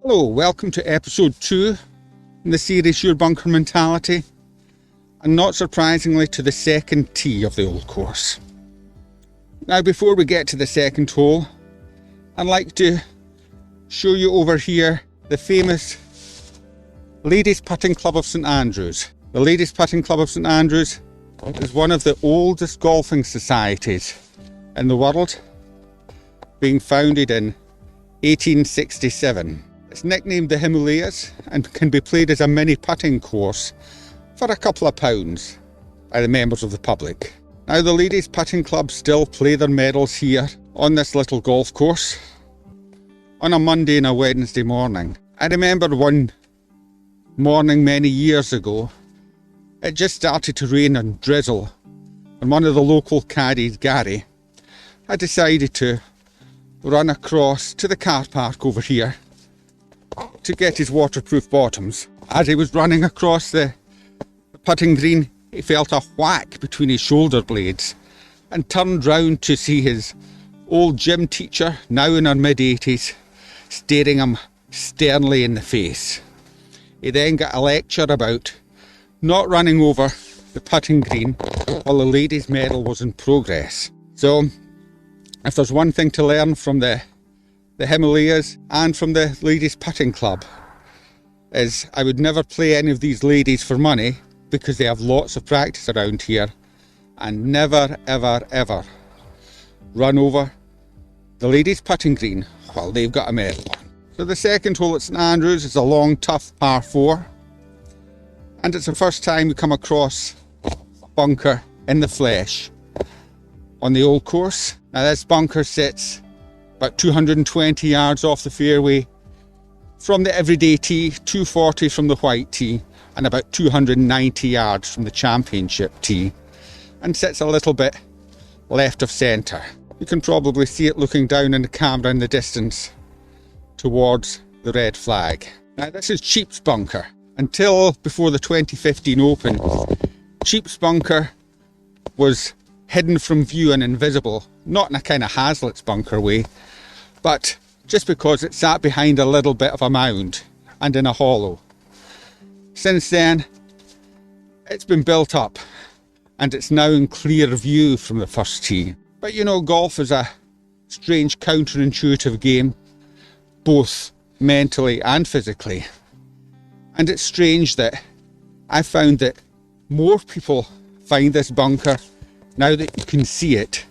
Hello, welcome to episode 2 in the series Your Bunker Mentality, and not surprisingly to the second tee of the old course. Now before we get to the second hole, I'd like to show you over here the famous Ladies Putting Club of St Andrews. The Ladies Putting Club of St Andrews is one of the oldest golfing societies in the world, being founded in 1867. It's nicknamed the Himalayas and can be played as a mini putting course for a couple of pounds by the members of the public. Now the Ladies Putting Club still play their medals here on this little golf course on a Monday and a Wednesday morning. I remember one morning many years ago, it just started to rain and drizzle, and one of the local caddies, Gary, had decided to run across to the car park over here to get his waterproof bottoms. As he was running across the putting green, he felt a whack between his shoulder blades and turned round to see his old gym teacher, now in her mid-80s, staring him sternly in the face. He then got a lecture about not running over the putting green while the ladies' medal was in progress. So, if there's one thing to learn from the Himalayas and from the Ladies Putting Club, is I would never play any of these ladies for money because they have lots of practice around here, and never ever ever run over the ladies' putting green while they've got a medal on. So the second hole at St Andrews is a long tough par 4, and it's the first time we come across a bunker in the flesh on the old course. Now this bunker sits about 220 yards off the fairway from the everyday tee, 240 from the white tee, and about 290 yards from the championship tee, and sits a little bit left of centre. You can probably see it looking down in the camera in the distance towards the red flag. Now this is Cheap's bunker. Until before the 2015 Open, Cheap's bunker was hidden from view and invisible, not in a kind of Hazlitt's bunker way, but just because it sat behind a little bit of a mound and in a hollow. Since then, it's been built up and it's now in clear view from the first tee. But you know, golf is a strange counterintuitive game, both mentally and physically. And it's strange that I found that more people find this bunker now that you can see it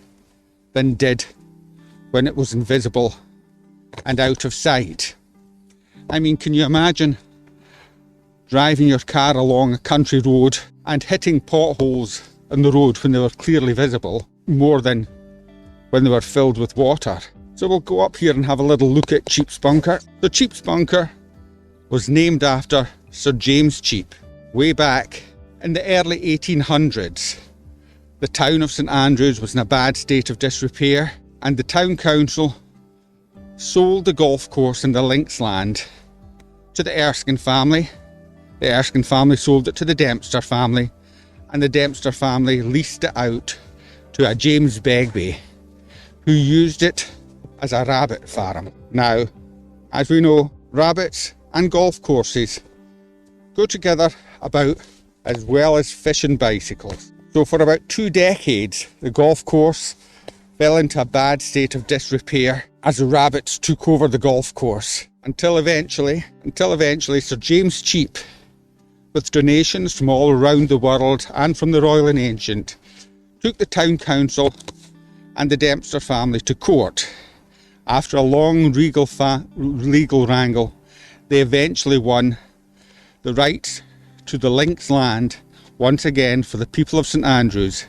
than did when it was invisible and out of sight. I mean, can you imagine driving your car along a country road and hitting potholes in the road when they were clearly visible more than when they were filled with water? So we'll go up here and have a little look at Cheap's bunker. So Cheap's bunker was named after Sir James Cheap way back in the early 1800s. The town of St Andrews was in a bad state of disrepair, and the town council sold the golf course and the links land to the Erskine family. The Erskine family sold it to the Dempster family, and the Dempster family leased it out to a James Begbie, who used it as a rabbit farm. Now, as we know, rabbits and golf courses go together about as well as fish and bicycles. So for about 2 decades, the golf course fell into a bad state of disrepair as the rabbits took over the golf course, until eventually Sir James Cheap, with donations from all around the world and from the Royal and Ancient, took the town council and the Dempster family to court. After a long legal wrangle, they eventually won the rights to the links land once again for the people of St Andrews,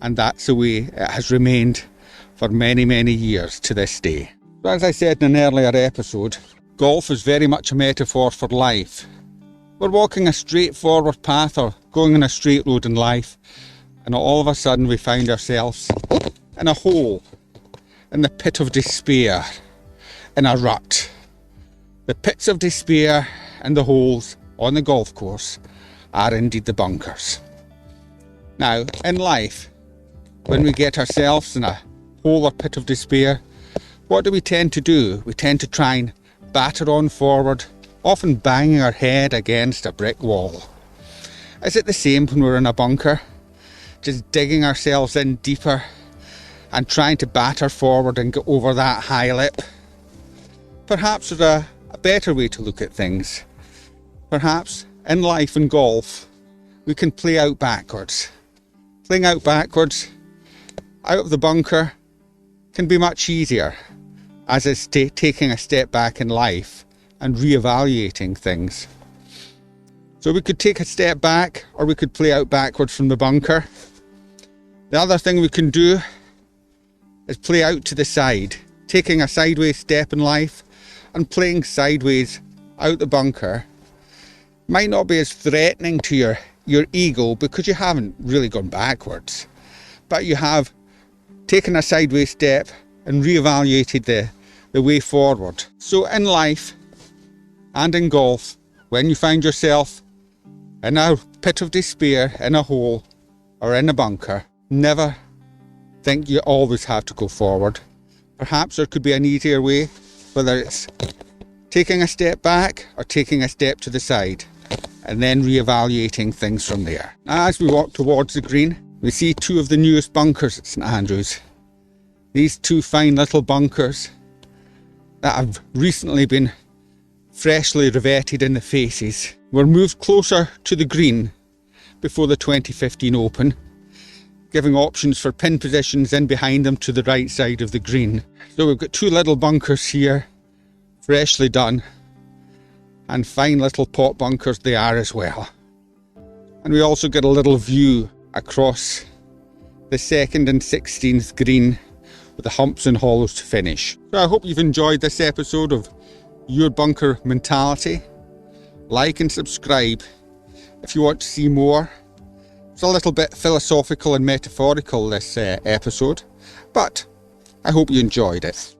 and that's the way it has remained for many, many years to this day. So as I said in an earlier episode, golf is very much a metaphor for life. We're walking a straightforward path or going on a straight road in life, and all of a sudden we find ourselves in a hole, in the pit of despair, in a rut. The pits of despair and the holes on the golf course are indeed the bunkers. Now, in life, when we get ourselves in a hole or pit of despair, what do we tend to do? We tend to try and batter on forward, often banging our head against a brick wall. Is it the same when we're in a bunker? Just digging ourselves in deeper and trying to batter forward and get over that high lip? Perhaps there's a better way to look at things. Perhaps in life and golf, we can play out backwards. Playing out backwards, out of the bunker, can be much easier, as is taking a step back in life and re-evaluating things. So we could take a step back, or we could play out backwards from the bunker. The other thing we can do is play out to the side, taking a sideways step in life and playing sideways out the bunker. Might not be as threatening to your ego because you haven't really gone backwards, but you have taken a sideways step and re-evaluated the way forward. So in life and in golf, when you find yourself in a pit of despair, in a hole or in a bunker, never think you always have to go forward. Perhaps there could be an easier way, whether it's taking a step back or taking a step to the side, and then re-evaluating things from there. As we walk towards the green, we see two of the newest bunkers at St Andrews. These two fine little bunkers that have recently been freshly revetted in the faces were moved closer to the green before the 2015 Open, giving options for pin positions in behind them to the right side of the green. So we've got two little bunkers here, freshly done, and fine little pot bunkers they are as well. And we also get a little view across the 2nd and 16th green with the humps and hollows to finish. So I hope you've enjoyed this episode of Your Bunker Mentality. Like and subscribe if you want to see more. It's a little bit philosophical and metaphorical, this episode, but I hope you enjoyed it.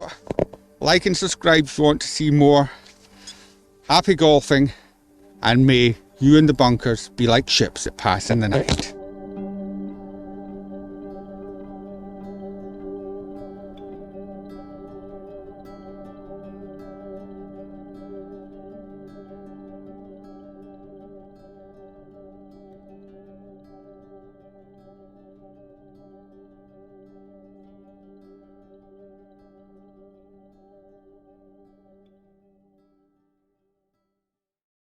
Like and subscribe if you want to see more. Happy golfing, and may you and the bunkers be like ships that pass in the night.